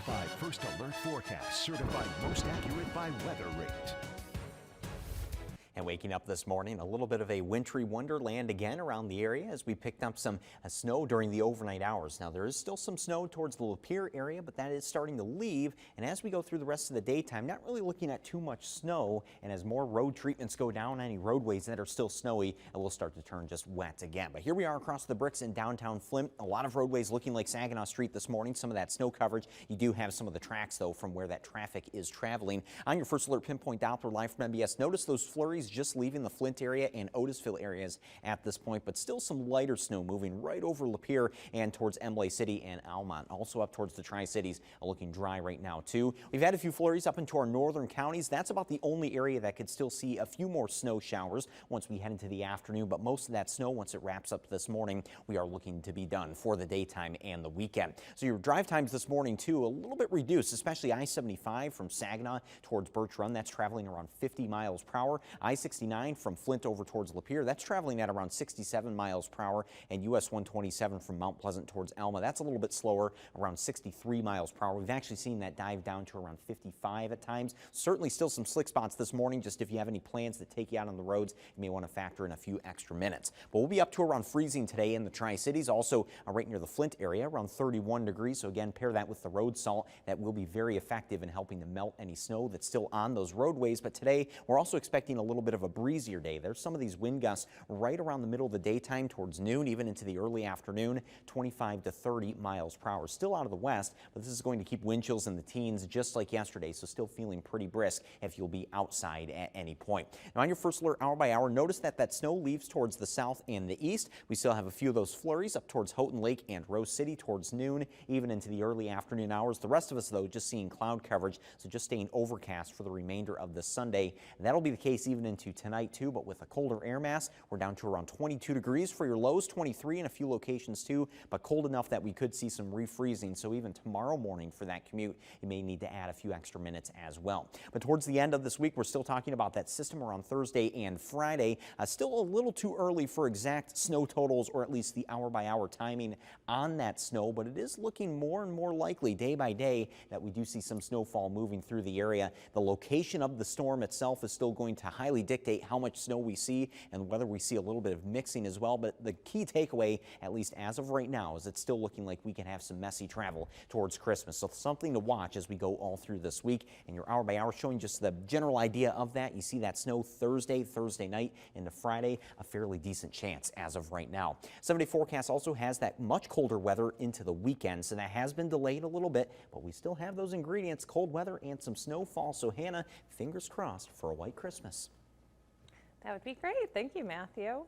certified first alert forecast, certified most accurate by Weather Rate. And waking up this morning, a little bit of a wintry wonderland again around the area as we picked up some snow during the overnight hours. Now, there is still some snow towards the Lapeer area, but that is starting to leave. And as we go through the rest of the daytime, not really looking at too much snow. And as more road treatments go down, any roadways that are still snowy, it will start to turn just wet again. But here we are across the bricks in downtown Flint. A lot of roadways looking like Saginaw Street this morning. Some of that snow coverage. You do have some of the tracks, though, from where that traffic is traveling. On your first alert pinpoint Doppler live from MBS, notice those flurries just leaving the Flint area and Otisville areas at this point, but still some lighter snow moving right over Lapeer and towards Embley City and Almont. Also up towards the Tri-Cities, looking dry right now too. We've had a few flurries up into our northern counties. That's about the only area that could still see a few more snow showers once we head into the afternoon, but most of that snow, once it wraps up this morning, we are looking to be done for the daytime and the weekend. So your drive times this morning too, a little bit reduced, especially I-75 from Saginaw towards Birch Run. That's traveling around 50 miles per hour. I-69 from Flint over towards Lapeer, that's traveling at around 67 miles per hour, and US 127 from Mount Pleasant towards Alma, that's a little bit slower, around 63 miles per hour. We've actually seen that dive down to around 55 at times. Certainly still some slick spots this morning. Just if you have any plans to take you out on the roads, you may want to factor in a few extra minutes. But we'll be up to around freezing today in the Tri-Cities, also right near the Flint area, around 31 degrees. So again, pair that with the road salt. That will be very effective in helping to melt any snow that's still on those roadways. But today, we're also expecting a little bit of a breezier day. There's some of these wind gusts right around the middle of the daytime towards noon, even into the early afternoon, 25 to 30 miles per hour. Still out of the west, but this is going to keep wind chills in the teens just like yesterday, so still feeling pretty brisk if you'll be outside at any point. Now on your first alert hour by hour, notice that snow leaves towards the south and the east. We still have a few of those flurries up towards Houghton Lake and Rose City towards noon, even into the early afternoon hours. The rest of us, though, just seeing cloud coverage, so just staying overcast for the remainder of this Sunday. And that'll be the case even into tonight, too, but with a colder air mass, we're down to around 22 degrees for your lows, 23 in a few locations, too, but cold enough that we could see some refreezing. So even tomorrow morning for that commute, you may need to add a few extra minutes as well. But towards the end of this week, we're still talking about that system around Thursday and Friday. Still a little too early for exact snow totals, or at least the hour-by-hour timing on that snow, but it is looking more and more likely day by day that we do see some snowfall moving through the area. The location of the storm itself is still going to highly dictate how much snow we see and whether we see a little bit of mixing as well. But the key takeaway, at least as of right now, is it's still looking like we can have some messy travel towards Christmas. So something to watch as we go all through this week. And your hour by hour showing just the general idea of that. You see that snow Thursday night into Friday, a fairly decent chance as of right now. 7-day forecast also has that much colder weather into the weekend, so that has been delayed a little bit, but we still have those ingredients, cold weather and some snowfall. So Hannah, fingers crossed for a white Christmas. That would be great. Thank you, Matthew.